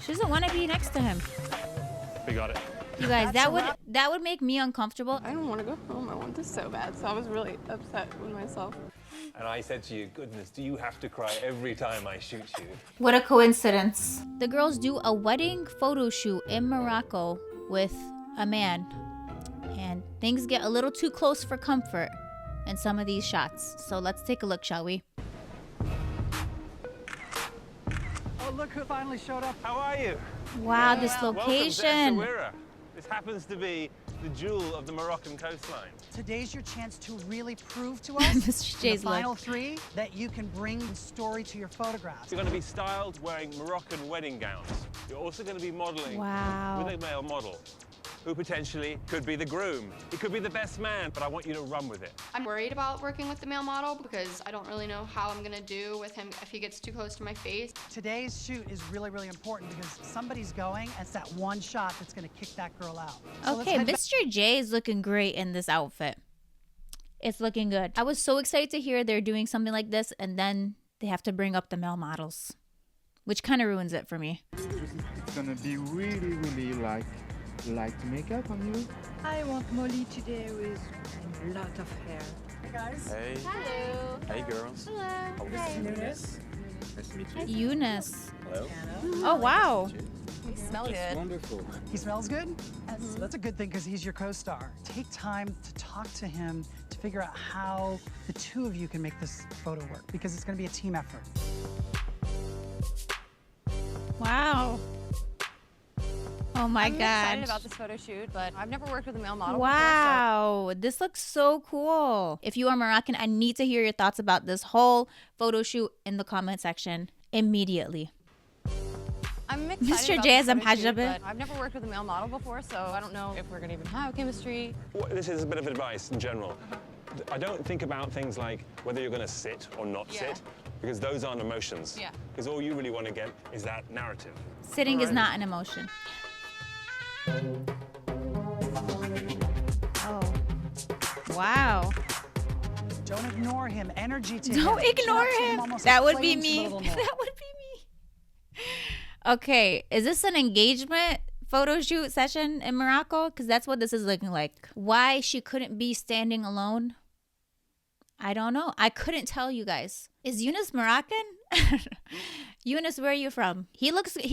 She doesn't want to be next to him. We got it. You guys, that would make me uncomfortable. I don't want to go home. I want this so bad. So I was really upset with myself. And I said to you, goodness, do you have to cry every time I shoot you? What a coincidence. The girls do a wedding photo shoot in Morocco with a man. And things get a little too close for comfort in some of these shots. So let's take a look, shall we? Oh, look who finally showed up. How are you? Wow, this location. Welcome to Essaouira. This happens to be the jewel of the Moroccan coastline. Today's your chance to really prove to us, Mr. in J's the final three, that you can bring story to your photographs. You're going to be styled wearing Moroccan wedding gowns. You're also going to be modeling with a male model who potentially could be the groom. He could be the best man, but I want you to run with it. I'm worried about working with the male model because I don't really know how I'm gonna do with him if he gets too close to my face. Today's shoot is really, really important because somebody's going, and it's that one shot that's gonna kick that girl out. So Okay, Mr. J is looking great in this outfit. It's looking good. I was so excited to hear they're doing something like this, and then they have to bring up the male models, which kind of ruins it for me. It's gonna be really, really light makeup on you. I want Molly today with a lot of hair. Hey guys. Hey. Hello. Hey, girls. Hello. This is Eunice. Nice to meet you. Eunice. Hello. Oh, wow. We smell It's good. wonderful. He smells good? So that's a good thing because he's your co-star. Take time to talk to him to figure out how the two of you can make this photo work because it's gonna be a team effort. Wow. Oh my I'm excited god. about this photo shoot, but I've never worked with a male model Wow. This looks so cool. If you are Moroccan, I need to hear your thoughts about this whole photo shoot in the comment section immediately. before, so I'm excited Mr. about J this is photo shoot, Mahajabeh. but I've never worked with a male model before, so I don't know if we're gonna even have chemistry. Well, this is a bit of advice in general. I don't think about things like whether you're going to sit or not sit, because those aren't emotions. Yeah. Because all you really want to get is that narrative. Sitting is not an emotion. Oh. Wow. Don't ignore him. Energy to him. Don't ignore Connect to him. almost That like would be flames a me. little more. That would be me. Okay, is this an engagement photo shoot session in Morocco? Because that's what this is looking like. Why she couldn't be standing alone? I don't know. I couldn't tell you guys. Is Eunice Moroccan? Eunice, where are you from? He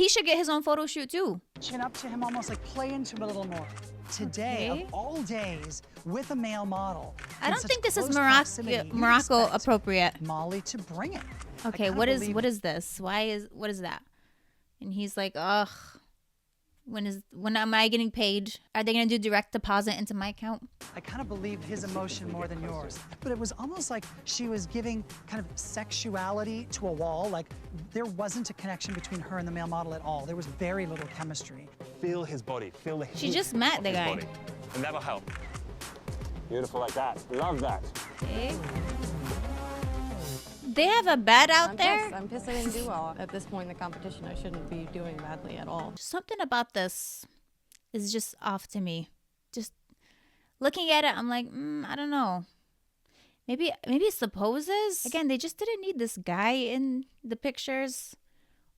should get his own photo shoot too. Chin up to him, almost like play into him a little more. Today, Okay. of all days, with a male model. I in don't such think this is close proximity, you'd Morocco expect appropriate. Molly to bring it. I Okay, kinda what believe is this? What is that? And he's like, ugh. When am I getting paid? Are they gonna do direct deposit into my account? I kind of believed his emotion more than yours. But it was almost like she was giving kind of sexuality to a wall. Like there wasn't a connection between her and the male model at all. There was very little chemistry. Feel his body. Feel the She heat just met of the his guy. body. And that'll help. Beautiful like that. Love that. Okay. They have a bed out there. I'm pissed I didn't do well at this point in the competition. I shouldn't be doing badly at all. Something about this is just off to me. Just looking at it, I'm like, I don't know. Maybe it's the poses. Again, they just didn't need this guy in the pictures.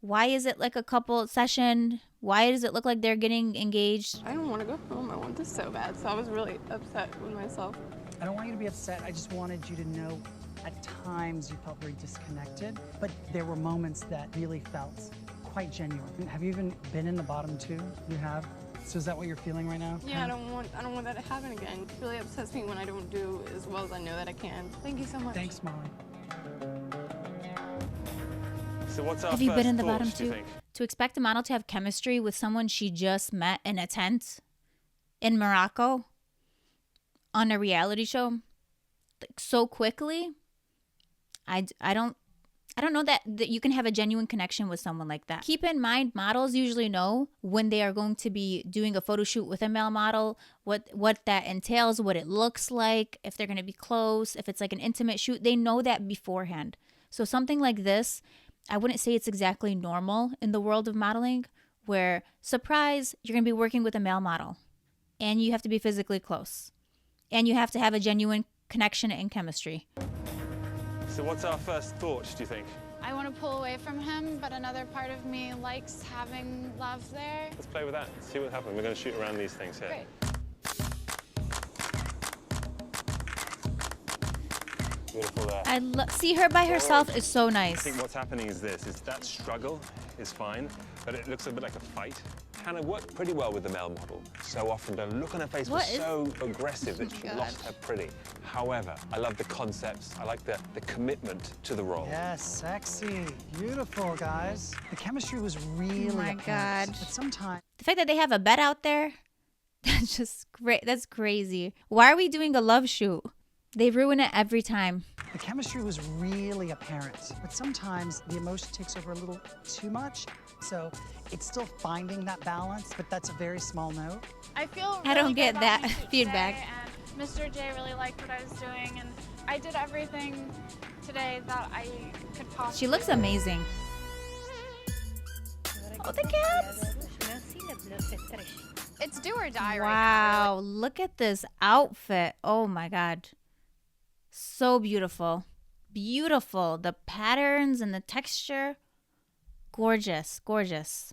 Why is it like a couple session? Why does it look like they're getting engaged? I don't want to go home. I want this so bad. So I was really upset with myself. I don't want you to be upset. I just wanted you to know at times you felt very disconnected, but there were moments that really felt quite genuine. Have you even been in the bottom two? You have? So is that what you're feeling right now? Yeah, I don't want that to happen again. It really upsets me when I don't do as well as I know that I can. Thank you so much. Thanks, Molly. So what's our Have you been first in the thoughts, bottom do you two? think? To expect a model to have chemistry with someone she just met in a tent in Morocco on a reality show like, so quickly, I don't know that you can have a genuine connection with someone like that. Keep in mind, models usually know when they are going to be doing a photo shoot with a male model, what that entails, what it looks like, if they're going to be close, if it's like an intimate shoot. They know that beforehand. So something like this, I wouldn't say it's exactly normal in the world of modeling, where, surprise, you're going to be working with a male model. And you have to be physically close. And you have to have a genuine connection and chemistry. So what's our first thoughts, do you think? I want to pull away from him, but another part of me likes having love there. Let's play with that. See what happens. We're going to shoot around these things here. Great. Beautiful there. I see her by herself is so nice. I think what's happening is this, is that struggle is fine, but it looks a bit like a fight. Hannah worked pretty well with the male model. So often the look on her face was so aggressive that she lost her pretty. However, I love the concepts. I like the commitment to the role. Yes, sexy, beautiful, guys. The chemistry was really apparent, but sometimes the fact that they have a bed out there, that's just great. That's crazy. Why are we doing a love shoot? They ruin it every time. the chemistry was really apparent, but sometimes the emotion takes over a little too much. So it's still finding that balance, but that's a very small note. I feel really I don't good get about that my shoot feedback. today, and Mr. J really liked what I was doing, and I did everything today that I could possibly. She looks amazing. Oh, the cats! It's do or die right now. Wow, look at this outfit. Oh my God. So beautiful. Beautiful. The patterns and the texture. Gorgeous, gorgeous.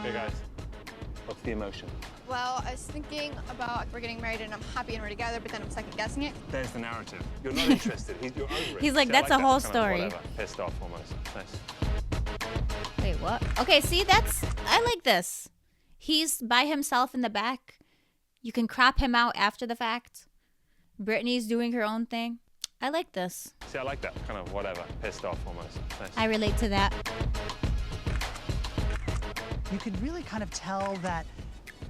Hey guys, what's the emotion? Well, I was thinking about we're getting married and I'm happy and we're together, but then I'm second guessing it. There's the narrative. You're not interested. You're over it. He's like, See, I that's a whole kind of story. whatever. Pissed off almost. Nice. Wait, what? Okay, see, I like this. He's by himself in the back. You can crop him out after the fact. Brittany's doing her own thing. I like this. See, I like that kind of whatever. Pissed off almost. Nice. I relate to that. You could really kind of tell that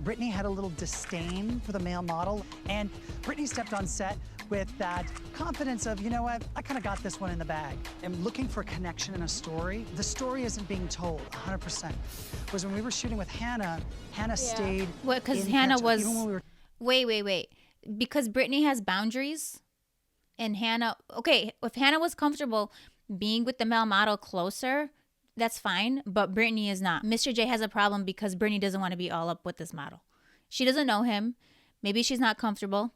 Brittany had a little disdain for the male model, and Brittany stepped on set with that confidence of, you know what, I kind of got this one in the bag. I'm looking for a connection in a story. The story isn't being told 100%. Whereas when we were shooting with Hannah, Hannah stayed. What? Because in Hannah character. was. Even when we were Wait. Because Brittany has boundaries, and Hannah. Okay, if Hannah was comfortable being with the male model closer, that's fine. But Brittany is not. Mr. J has a problem because Brittany doesn't want to be all up with this model. She doesn't know him. Maybe she's not comfortable.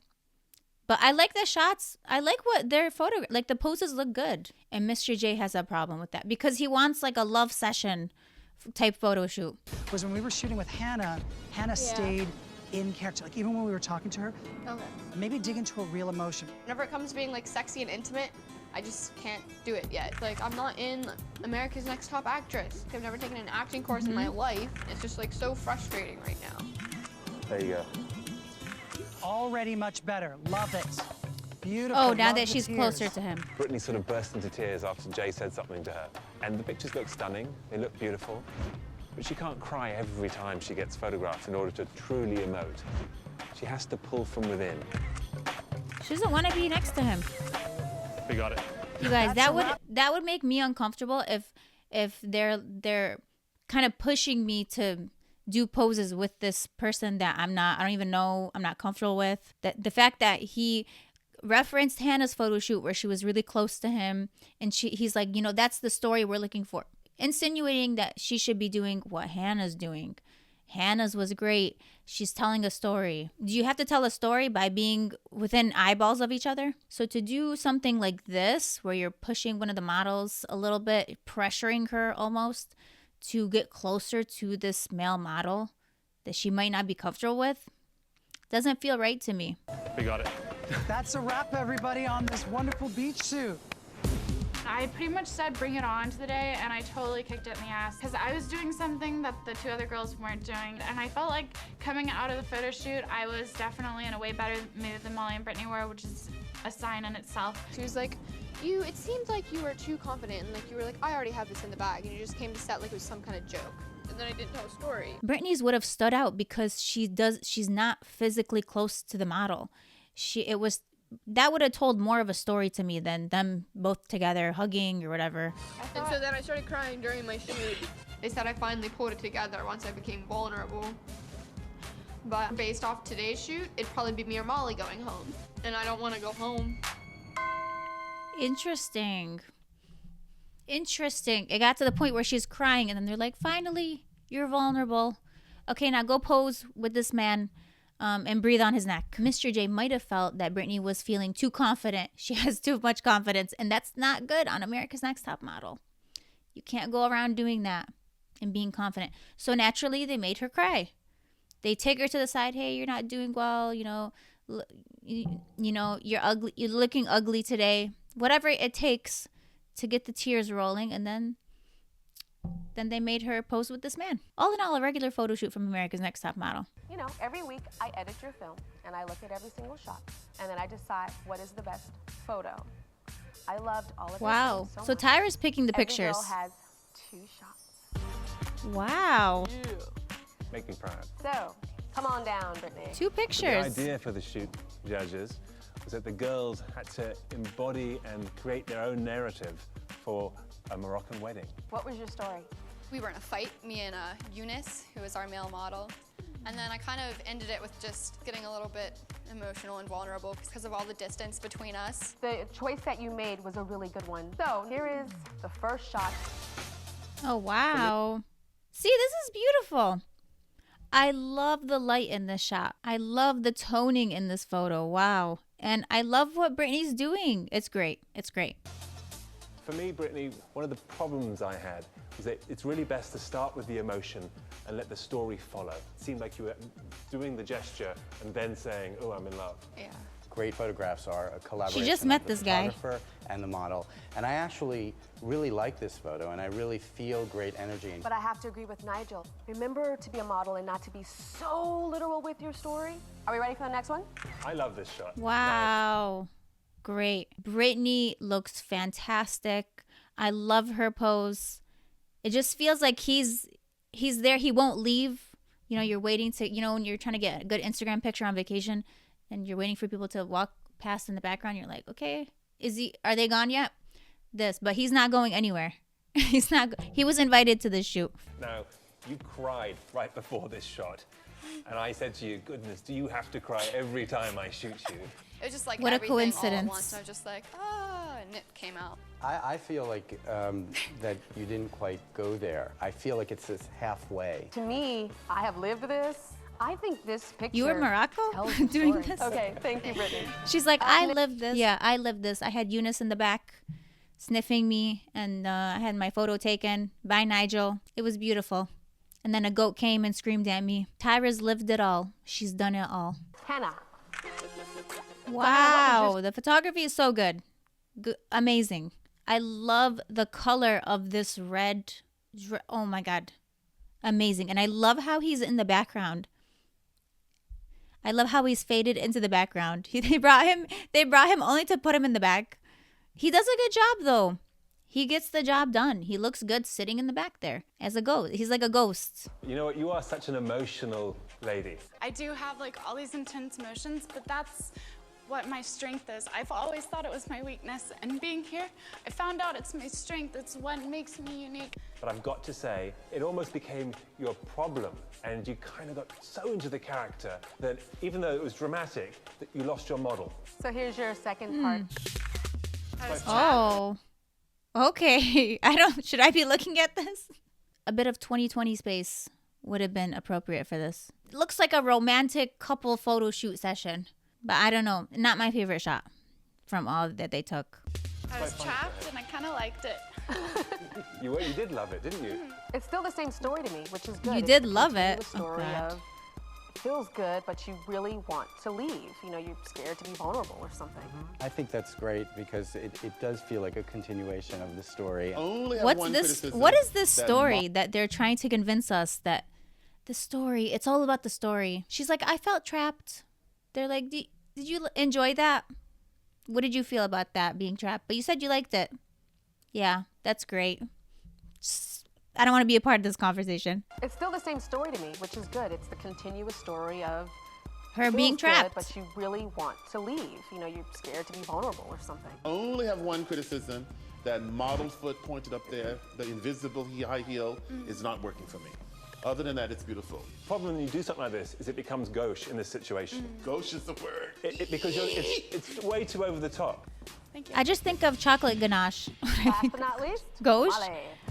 But I like the shots. I like what their photo, like the poses look good. And Mr. J has a problem with that because he wants like a love session type photo shoot. Was when we were shooting with Hannah, Hannah stayed in character. Like even when we were talking to her, maybe dig into a real emotion. Whenever it comes to being like sexy and intimate, I just can't do it yet. Like I'm not in America's Next Top Actress. I've never taken an acting course in my life. It's just like so frustrating right now. There you go. Already much better. Love it. Beautiful. Oh, now Love that the she's tears. closer to him. Brittany sort of burst into tears after Jay said something to her. And the pictures look stunning. They look beautiful. But she can't cry every time she gets photographed in order to truly emote. She has to pull from within. She doesn't want to be next to him. We got it. You guys, that would make me uncomfortable if they're kind of pushing me to do poses with this person that I don't even know, I'm not comfortable with. That the fact that he referenced Hannah's photo shoot where she was really close to him, and he's like, you know, that's the story we're looking for, insinuating that she should be doing what Hannah's doing. Hannah's was great. She's telling a story. Do you have to tell a story by being within eyeballs of each other? So to do something like this, where you're pushing one of the models a little bit, pressuring her almost to get closer to this male model that she might not be comfortable with, doesn't feel right to me. We got it. That's a wrap, everybody, on this wonderful beach shoot. I pretty much said bring it on today, and I totally kicked it in the ass because I was doing something that the two other girls weren't doing, and I felt like coming out of the photo shoot, I was definitely in a way better mood than Molly and Brittany were, which is a sign in itself. She was like, it seemed like you were too confident, and like you were like, I already have this in the bag, and you just came to set like it was some kind of joke. And then I didn't tell a story. Brittany's would have stood out because she's not physically close to the model. That would have told more of a story to me than them both together hugging or whatever. And so then I started crying during my shoot. They said I finally pulled it together once I became vulnerable. But based off today's shoot, it'd probably be me or Molly going home. And I don't want to go home. Interesting. It got to the point where she's crying, and then they're like, finally, you're vulnerable. Okay, now go pose with this man and breathe on his neck. Mr. J might have felt that Brittany was feeling too confident. She has too much confidence, and that's not good on America's Next Top Model. You can't go around doing that and being confident. So naturally, they made her cry. They take her to the side. Hey, you're not doing well. You're ugly. You're looking ugly today. Whatever it takes to get the tears rolling. And then they made her pose with this man. All in all, a regular photo shoot from America's Next Top Model. You know, every week I edit your film and I look at every single shot and then I decide what is the best photo. I loved all of Wow. So So Tyra's picking the pictures. Every girl has 2 shots. Wow. Make me proud. So, come on down, Brittany. 2 pictures. The idea for the shoot, judges, was that the girls had to embody and create their own narrative for a Moroccan wedding. What was your story? We were in a fight, me and Eunice, who was our male model. And then I kind of ended it with just getting a little bit emotional and vulnerable because of all the distance between us. The choice that you made was a really good one. So here is the first shot. Oh, wow. See, this is beautiful. I love the light in this shot. I love the toning in this photo. Wow. And I love what Brittany's doing. It's great. It's great. For me, Brittany, one of the problems I had was that it's really best to start with the emotion and let the story follow. It seemed like you were doing the gesture and then saying, oh, I'm in love. Yeah. Great photographs are a collaboration She just met of the this guy. photographer and the model. And I actually really like this photo and I really feel great energy. But I have to agree with Nigel. Remember to be a model and not to be so literal with your story. Are we ready for the next one? I love this shot. Wow. Great. Brittany looks fantastic. I love her pose. It just feels like he's there. He won't leave. You know, you're waiting to, when you're trying to get a good Instagram picture on vacation and you're waiting for people to walk past in the background, you're like, okay, are they gone yet? But he's not going anywhere. He was invited to this shoot. Now, you cried right before this shot. And I said to you, goodness, do you have to cry every time I shoot you? It was just like what a everything all at coincidence. once. I was just like, and it came out. I feel like that you didn't quite go there. I feel like it's this halfway. To me, I have lived this. I think this picture. You were in Morocco tells the doing story. this? Okay, thank you, Brittany. She's like, I lived this. Yeah, I lived this. I had Eunice in the back sniffing me, and I had my photo taken by Nigel. It was beautiful. And then a goat came and screamed at me. Tyra's lived it all. She's done it all. Hannah. Wow, the photography is so good. Amazing. I love the color of this red. Oh my God. Amazing. And I love how he's in the background. I love how he's faded into the background. They brought him only to put him in the back. He does a good job though. He gets the job done. He looks good sitting in the back there as a ghost. He's like a ghost. You know what? You are such an emotional lady. I do have like all these intense emotions, but that's what my strength is. I've always thought it was my weakness, and being here, I found out it's my strength. It's what makes me unique. But I've got to say, it almost became your problem, and you kind of got so into the character that even though it was dramatic, that you lost your model. So here's your second part. Oh. Okay. Should I be looking at this? A bit of 2020 space would have been appropriate for this. It looks like a romantic couple photo shoot session, but I don't know. Not my favorite shot from all that they took. I was trapped and I kind of liked it. You did love it, didn't you? It's still the same story to me, which is good. You It's did the love it. continuous story of, it feels good, but you really want to leave. You know, you're scared to be vulnerable or something. I think that's great because it does feel like a continuation of the story. What is this story that they're trying to convince us that the story, it's all about the story. She's like, I felt trapped. They're like, did you enjoy that? What did you feel about that, being trapped? But you said you liked it. Yeah, that's great. I don't want to be a part of this conversation. It's still the same story to me, which is good. It's the continuous story of her being trapped. Good, but you really want to leave. You know, you're scared to be vulnerable or something. I only have one criticism, that model's foot pointed up there, the invisible high heel is not working for me. Other than that, it's beautiful. The problem when you do something like this is it becomes gauche in this situation. Gauche is the word. Because it's way too over the top. Thank you. I just think of chocolate ganache. Last but not least, Gauche?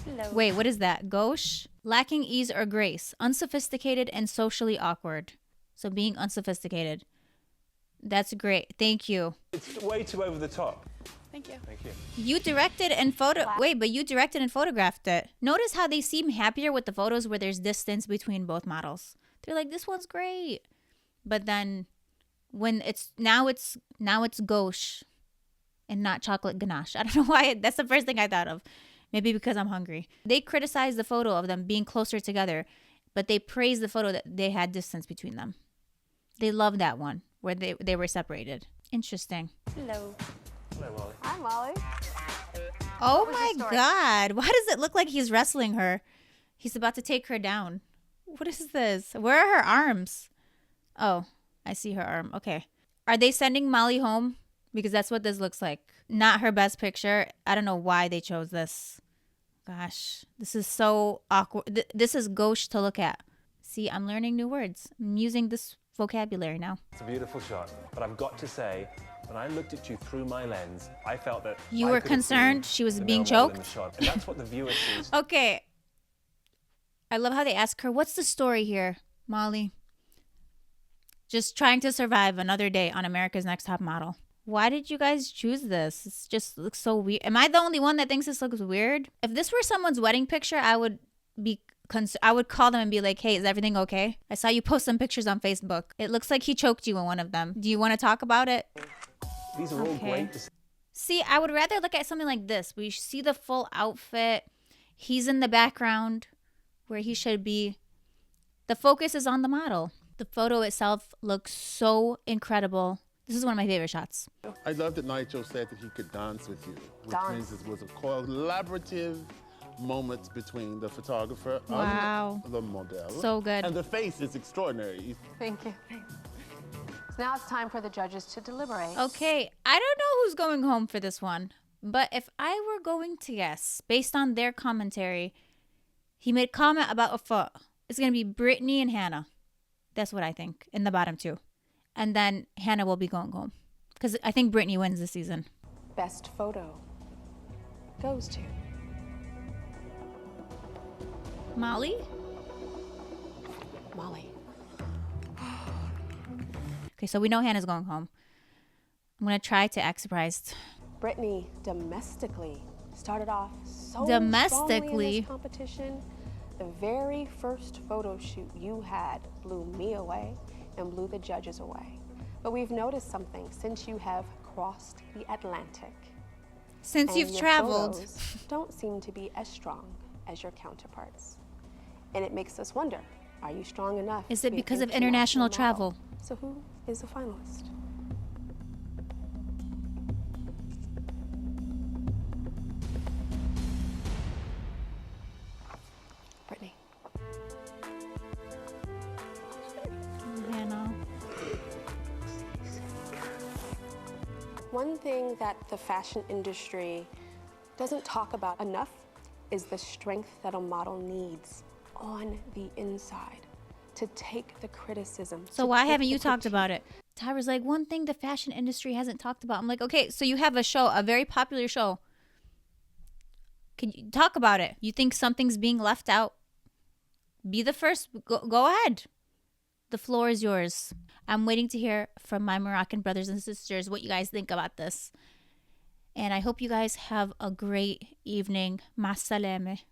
Hello. Wait, what is that? Gauche? Lacking ease or grace, unsophisticated and socially awkward. So being unsophisticated. That's great. Thank you. It's way too over the top. Thank you. Thank you. You directed and you directed and photographed it. Notice how they seem happier with the photos where there's distance between both models. They're like, this one's great. But then when it's gauche and not chocolate ganache. I don't know why. That's the first thing I thought of. Maybe because I'm hungry. They criticized the photo of them being closer together, but they praised the photo that they had distance between them. They loved that one where they were separated. Interesting. Hello. Hello, Molly. Hi, Molly. Oh my God. Why does it look like he's wrestling her? He's about to take her down. What is this? Where are her arms? Oh, I see her arm. Okay. Are they sending Molly home? Because that's what this looks like. Not her best picture. I don't know why they chose this. Gosh, this is so awkward. This is gauche to look at. See, I'm learning new words. I'm using this vocabulary now. It's a beautiful shot, but I've got to say, when I looked at you through my lens, I felt that You I were could have concerned seen she was the being male model in the choked? shot, and that's what the viewer sees. Okay. I love how they ask her, what's the story here, Molly? Just trying to survive another day on America's Next Top Model. Why did you guys choose this? It just looks so weird. Am I the only one that thinks this looks weird? If this were someone's wedding picture, I would call them and be like, hey, is everything okay? I saw you post some pictures on Facebook. It looks like he choked you in one of them. Do you want to talk about it? These are all great. See, I would rather look at something like this. We see the full outfit. He's in the background where he should be. The focus is on the model. The photo itself looks so incredible. This is one of my favorite shots. I love that Nigel said that he could dance with you, which means it was a collaborative moment between the photographer and the model. So good. And the face is extraordinary. Thank you. So now it's time for the judges to deliberate. Okay, I don't know who's going home for this one, but if I were going to guess, based on their commentary, he made a comment about a foot. It's going to be Brittani and Hannah. That's what I think, in the bottom two. And then Hannah will be going home. Because I think Brittani wins this season. Best photo goes to Molly? Molly. Okay, so we know Hannah's going home. I'm going to try to act surprised. Brittani domestically started off so Domestically? strongly in this competition. The very first photo shoot you had blew me away and blew the judges away. But we've noticed something since you have crossed the Atlantic. Since you've traveled. Photos don't seem to be as strong as your counterparts. And it makes us wonder, are you strong enough? Is to it be an because of international travel? model? So who is the finalist? Brittani. Hannah. One thing that the fashion industry doesn't talk about enough is the strength that a model needs on the inside to take the criticism. So why haven't you talked about it? Tyra's like, one thing the fashion industry hasn't talked about. I'm like, okay, so you have a show, a very popular show. Can you talk about it? You think something's being left out? Be the first. Go ahead. The floor is yours. I'm waiting to hear from my Moroccan brothers and sisters what you guys think about this. And I hope you guys have a great evening. Ma salame.